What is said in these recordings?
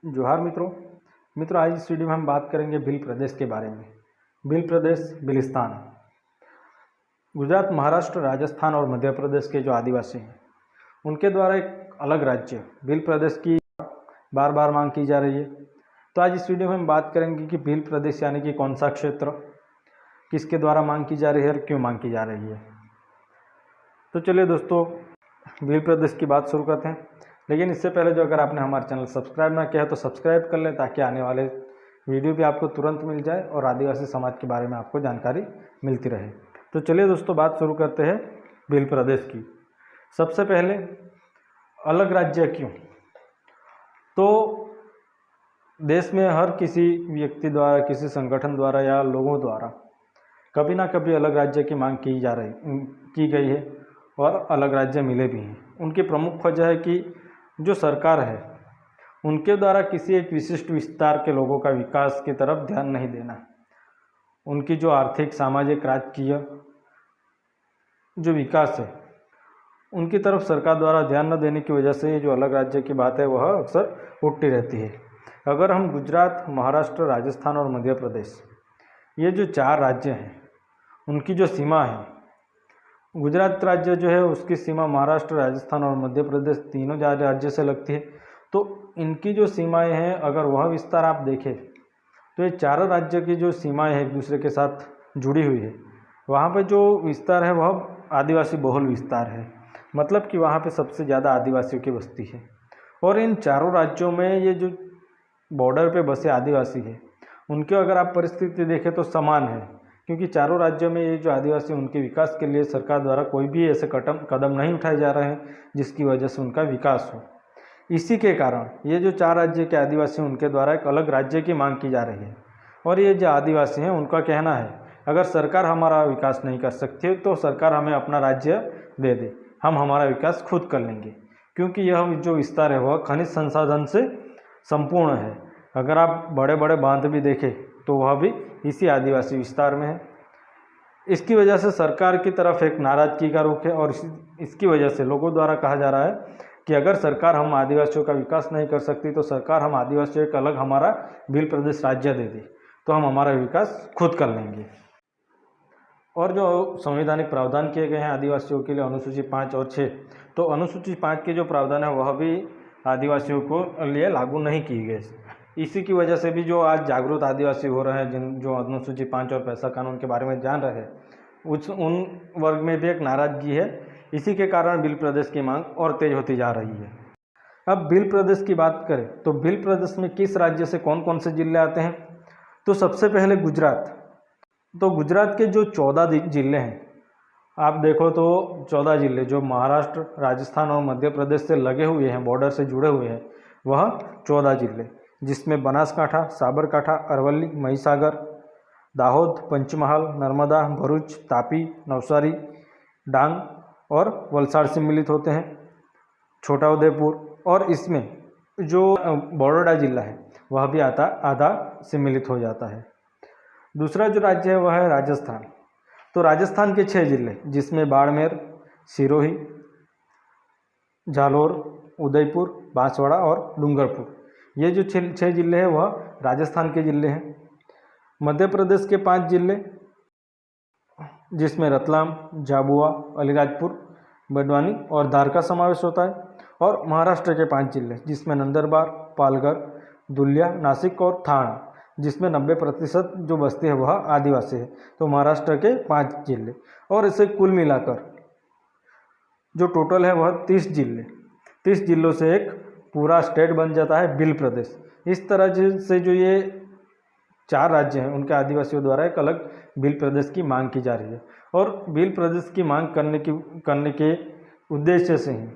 जोहार मित्रों आज इस वीडियो में हम बात करेंगे भील प्रदेश के बारे में। भील प्रदेश बिलिस्तान गुजरात, महाराष्ट्र, राजस्थान और मध्य प्रदेश के जो आदिवासी हैं उनके द्वारा एक अलग राज्य भील प्रदेश की बार बार मांग की जा रही है। तो आज इस वीडियो में हम बात करेंगे कि भील प्रदेश यानी कि कौन सा क्षेत्र, किसके द्वारा मांग की जा रही है और क्यों मांग की जा रही है। तो चलिए दोस्तों, भील प्रदेश की बात शुरू करते हैं। लेकिन इससे पहले जो अगर आपने हमारा चैनल सब्सक्राइब ना किया है तो सब्सक्राइब कर लें, ताकि आने वाले वीडियो भी आपको तुरंत मिल जाए और आदिवासी समाज के बारे में आपको जानकारी मिलती रहे। तो चलिए दोस्तों, बात शुरू करते हैं भील प्रदेश की। सबसे पहले अलग राज्य क्यों? तो देश में हर किसी व्यक्ति द्वारा, किसी संगठन द्वारा या लोगों द्वारा कभी ना कभी अलग राज्य की मांग की गई है और अलग राज्य मिले भी हैं। उनकी प्रमुख वजह है कि जो सरकार है उनके द्वारा किसी एक विशिष्ट विस्तार के लोगों का विकास की तरफ ध्यान नहीं देना। उनकी जो आर्थिक, सामाजिक, राजकीय जो विकास है उनकी तरफ सरकार द्वारा ध्यान न देने की वजह से ये जो अलग राज्य की बात है वह अक्सर उठती रहती है। अगर हम गुजरात, महाराष्ट्र, राजस्थान और मध्य प्रदेश, ये जो चार राज्य हैं उनकी जो सीमा है, गुजरात राज्य जो है उसकी सीमा महाराष्ट्र, राजस्थान और मध्य प्रदेश तीनों राज्य से लगती है। तो इनकी जो सीमाएं हैं, अगर वह विस्तार आप देखें तो ये चारों राज्य की जो सीमाएं हैं एक दूसरे के साथ जुड़ी हुई है। वहाँ पे जो विस्तार है वह आदिवासी बहुल विस्तार है, मतलब कि वहाँ पे सबसे ज़्यादा आदिवासियों की बस्ती है। और इन चारों राज्यों में ये जो बॉर्डर पे बसे आदिवासी है उनकी अगर आप परिस्थिति देखें तो समान है, क्योंकि चारों राज्यों में ये जो आदिवासी उनके विकास के लिए सरकार द्वारा कोई भी ऐसे कदम नहीं उठाए जा रहे हैं जिसकी वजह से उनका विकास हो। इसी के कारण ये जो चार राज्य के आदिवासी उनके द्वारा एक अलग राज्य की मांग की जा रही है। और ये जो आदिवासी हैं उनका कहना है, अगर सरकार हमारा विकास नहीं कर सकती तो सरकार हमें अपना राज्य दे दे, हम हमारा विकास खुद कर लेंगे, क्योंकि यह जो विस्तार है वह खनिज संसाधन से संपूर्ण है। अगर आप बड़े बड़े बांध भी देखें तो वह भी इसी आदिवासी विस्तार में है। इसकी वजह से सरकार की तरफ एक नाराजगी का रुख है और इसकी वजह से लोगों द्वारा कहा जा रहा है कि अगर सरकार हम आदिवासियों का विकास नहीं कर सकती तो सरकार हम आदिवासियों एक अलग हमारा भील प्रदेश राज्य दे दे, तो हम हमारा विकास खुद कर लेंगे। और जो संवैधानिक प्रावधान किए गए हैं आदिवासियों के लिए, अनुसूची 5 और 6, तो अनुसूची 5 के जो प्रावधान है वह भी आदिवासियों को लिए लागू नहीं किए गए। इसी की वजह से भी जो आज जागरूक आदिवासी हो रहे हैं, जो अनुसूची 5 और पैसा कानून के बारे में जान रहे हैं, उन वर्ग में भी एक नाराजगी है। इसी के कारण भील प्रदेश की मांग और तेज होती जा रही है। अब भील प्रदेश की बात करें तो भील प्रदेश में किस राज्य से कौन कौन से जिले आते हैं? तो सबसे पहले गुजरात। तो गुजरात के जो 14 जिले हैं, आप देखो तो 14 जिले जो महाराष्ट्र, राजस्थान और मध्य प्रदेश से लगे हुए हैं, बॉर्डर से जुड़े हुए हैं, वह 14 जिले, जिसमें बनासकांठा, साबरकांठा, अरवली, महिसागर, दाहोद, पंचमहाल, नर्मदा, भरूच, तापी, नवसारी, डांग और वलसाड़ सम्मिलित होते हैं, छोटा उदयपुर। और इसमें जो बड़ौदा जिला है वह भी आधा सम्मिलित हो जाता है। दूसरा जो राज्य है वह है राजस्थान। तो राजस्थान के 6 जिले, जिसमें बाड़मेर, सिरोही, जालोर, उदयपुर, बांसवाड़ा और डूंगरपुर, ये जो 6 जिले हैं वह राजस्थान के जिले हैं। मध्य प्रदेश के 5 जिले, जिसमें रतलाम, झाबुआ, अलीराजपुर, बड़वानी और धार का समावेश होता है। और महाराष्ट्र के 5 जिले, जिसमें नंदुरबार, पालघर, धुलिया, नासिक और थाना, जिसमें 90% जो बस्ती है वह आदिवासी है। तो महाराष्ट्र के 5 जिले, और इसे कुल मिलाकर जो टोटल है वह 30 जिले, 30 जिलों से एक पूरा स्टेट बन जाता है भील प्रदेश। इस तरह से जो ये 4 राज्य हैं उनके आदिवासियों द्वारा एक अलग भील प्रदेश की मांग की जा रही है। और भील प्रदेश की मांग करने के उद्देश्य से ही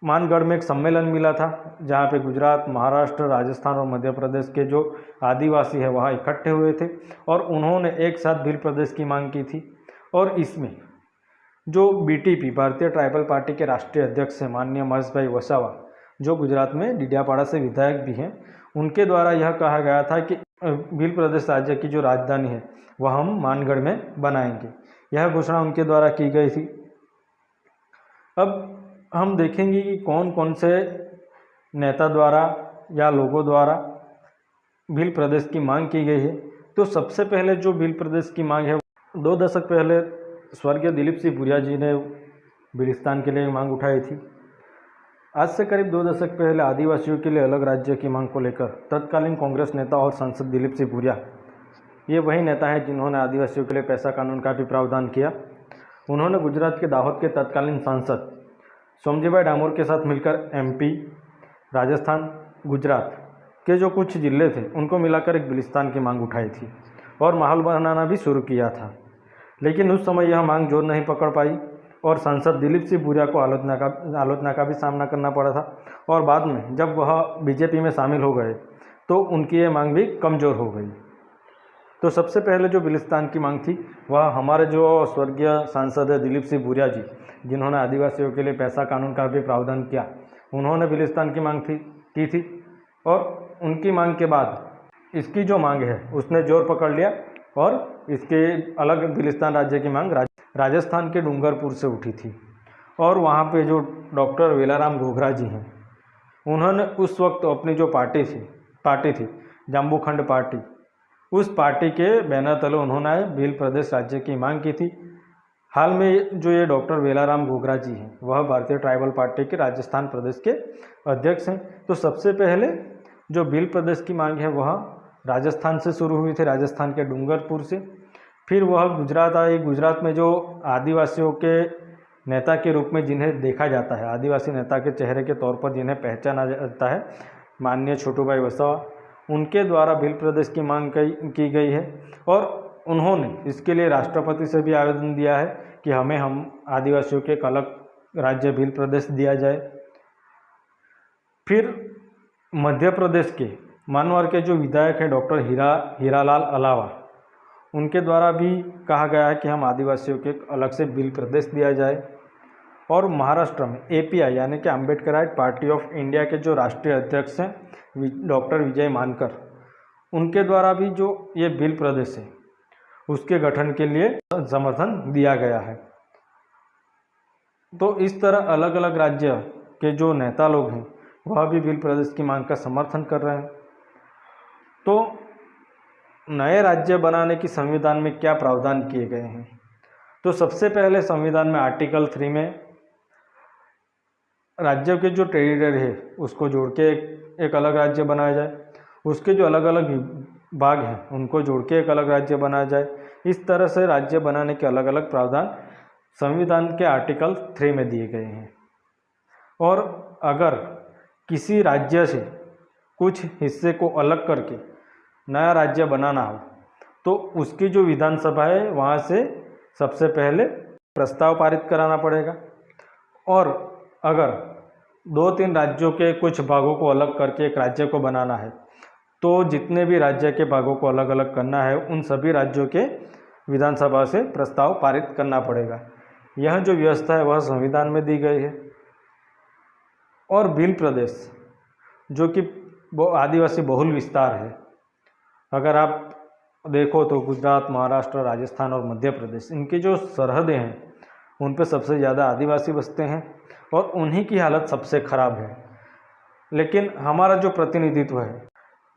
मानगढ़ में एक सम्मेलन मिला था, जहाँ पे गुजरात, महाराष्ट्र, राजस्थान और मध्य प्रदेश के जो आदिवासी है वहाँ इकट्ठे हुए थे और उन्होंने एक साथ भील प्रदेश की मांग की थी। और इसमें जो बीटीपी, भारतीय ट्राइबल पार्टी के राष्ट्रीय अध्यक्ष हैं माननीय महेश भाई वसावा, जो गुजरात में डिडियापाड़ा से विधायक भी हैं, उनके द्वारा यह कहा गया था कि भील प्रदेश राज्य की जो राजधानी है वह हम मानगढ़ में बनाएंगे। यह घोषणा उनके द्वारा की गई थी। अब हम देखेंगे कि कौन कौन से नेता द्वारा या लोगों द्वारा भील प्रदेश की मांग की गई है। तो सबसे पहले जो भील प्रदेश की मांग है, 2 दशक पहले स्वर्गीय दिलीप सिंह भुरिया जी ने भीलिस्तान के लिए मांग उठाई थी। आज से करीब 2 दशक पहले आदिवासियों के लिए अलग राज्य की मांग को लेकर तत्कालीन कांग्रेस नेता और सांसद दिलीप सिंह भुरिया, ये वही नेता हैं जिन्होंने आदिवासियों के लिए पैसा कानून का भी प्रावधान किया। उन्होंने गुजरात के दाहोद के तत्कालीन सांसद सोमजीभाई डामोर के साथ मिलकर MP, राजस्थान, गुजरात के जो कुछ जिले थे उनको मिलाकर एक भीलिस्तान की मांग उठाई थी और माहौल बनाना भी शुरू किया था। लेकिन उस समय यह मांग जोर नहीं पकड़ पाई और सांसद दिलीप सिंह भुरिया को आलोचना का भी सामना करना पड़ा था। और बाद में जब वह BJP में शामिल हो गए तो उनकी ये मांग भी कमज़ोर हो गई। तो सबसे पहले जो भीलिस्तान की मांग थी वह हमारे जो स्वर्गीय सांसद है दिलीप सिंह भुरिया जी, जिन्होंने आदिवासियों के लिए पैसा कानून का भी प्रावधान किया, उन्होंने भीलिस्तान की मांग की थी। और उनकी मांग के बाद इसकी जो मांग है उसने जोर पकड़ लिया और इसके अलग भीलिस्तान राज्य की मांग राजस्थान के डूंगरपुर से उठी थी। और वहाँ पे जो डॉक्टर वेलाराम घोगरा जी हैं, उन्होंने उस वक्त अपनी जो पार्टी थी जम्बूखंड पार्टी, उस पार्टी के बैनर तले उन्होंने भील प्रदेश राज्य की मांग की थी। हाल में जो ये डॉक्टर वेलाराम घोगरा जी हैं वह भारतीय ट्राइबल पार्टी के राजस्थान प्रदेश के अध्यक्ष हैं। तो सबसे पहले जो भील प्रदेश की मांग है वह राजस्थान से शुरू हुई थी, राजस्थान के डूंगरपुर से। फिर वह गुजरात आई। गुजरात में जो आदिवासियों के नेता के रूप में जिन्हें देखा जाता है, आदिवासी नेता के चेहरे के तौर पर जिन्हें पहचाना जाता है, माननीय छोटूभाई वसावा, उनके द्वारा भील प्रदेश की मांग की गई है। और उन्होंने इसके लिए राष्ट्रपति से भी आवेदन दिया है कि हम आदिवासियों के एक अलग राज्य भील प्रदेश दिया जाए। फिर मध्य प्रदेश के मानवार के जो विधायक हैं डॉक्टर हीरालाल अलावा, उनके द्वारा भी कहा गया है कि हम आदिवासियों के एक अलग से भील प्रदेश दिया जाए। और महाराष्ट्र में API यानी कि अम्बेडकराइट पार्टी ऑफ इंडिया के जो राष्ट्रीय अध्यक्ष हैं डॉक्टर विजय मानकर, उनके द्वारा भी जो ये भील प्रदेश है उसके गठन के लिए समर्थन दिया गया है। तो इस तरह अलग अलग राज्य के जो नेता लोग हैं वह भी भील प्रदेश की मांग का समर्थन कर रहे हैं। तो नए राज्य बनाने की संविधान में क्या प्रावधान किए गए हैं? तो सबसे पहले संविधान में आर्टिकल 3 में राज्यों के जो टेरिटरी है उसको जोड़ के एक अलग राज्य बनाया जाए, उसके जो अलग अलग भाग हैं उनको जोड़ के एक अलग राज्य बनाया जाए। इस तरह से राज्य बनाने के अलग अलग प्रावधान संविधान के आर्टिकल 3 में दिए गए हैं। और अगर किसी राज्य से कुछ हिस्से को अलग करके नया राज्य बनाना हो तो उसकी जो विधानसभा है वहाँ से सबसे पहले प्रस्ताव पारित कराना पड़ेगा। और अगर 2-3 राज्यों के कुछ भागों को अलग करके एक राज्य को बनाना है तो जितने भी राज्य के भागों को अलग अलग करना है उन सभी राज्यों के विधानसभा से प्रस्ताव पारित करना पड़ेगा। यह जो व्यवस्था है वह संविधान में दी गई है। और भील प्रदेश जो कि आदिवासी बहुल विस्तार है, अगर आप देखो तो गुजरात, महाराष्ट्र, राजस्थान और मध्य प्रदेश, इनकी जो सरहदें हैं उन पर सबसे ज़्यादा आदिवासी बसते हैं और उन्हीं की हालत सबसे ख़राब है। लेकिन हमारा जो प्रतिनिधित्व है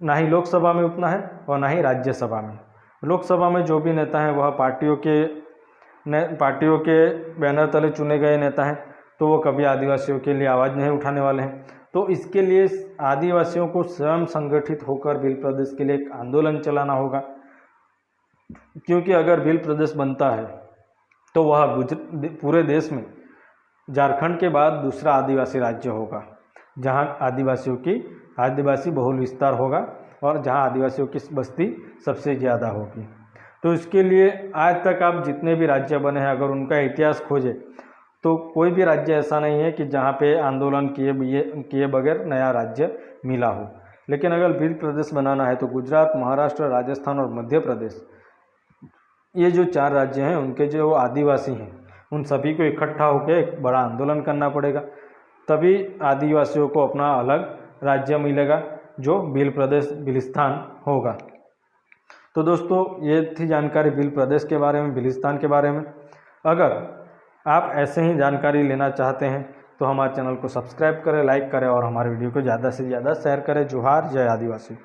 ना ही लोकसभा में उतना है और ना ही राज्यसभा में। लोकसभा में जो भी नेता हैं वह पार्टियों के बैनर तले चुने गए नेता हैं, तो वो कभी आदिवासियों के लिए आवाज़ नहीं उठाने वाले हैं। तो इसके लिए आदिवासियों को स्वयं संगठित होकर भील प्रदेश के लिए एक आंदोलन चलाना होगा, क्योंकि अगर भील प्रदेश बनता है तो वह पूरे देश में झारखंड के बाद दूसरा आदिवासी राज्य होगा जहां आदिवासी बहुल विस्तार होगा और जहां आदिवासियों की बस्ती सबसे ज़्यादा होगी। तो इसके लिए आज तक आप जितने भी राज्य बने हैं अगर उनका इतिहास खोजें तो कोई भी राज्य ऐसा नहीं है कि जहां पे आंदोलन किए बगैर नया राज्य मिला हो। लेकिन अगर भील प्रदेश बनाना है तो गुजरात, महाराष्ट्र, राजस्थान और मध्य प्रदेश, ये जो 4 राज्य हैं उनके जो आदिवासी हैं उन सभी को इकट्ठा होकर एक बड़ा आंदोलन करना पड़ेगा, तभी आदिवासियों को अपना अलग राज्य मिलेगा जो भील प्रदेश भीलिस्तान होगा। तो दोस्तों ये थी जानकारी भील प्रदेश के बारे में, भीलिस्तान के बारे में। अगर आप ऐसे ही जानकारी लेना चाहते हैं तो हमारे चैनल को सब्सक्राइब करें, लाइक करें और हमारे वीडियो को ज़्यादा से ज़्यादा शेयर करें। जोहार, जय आदिवासी।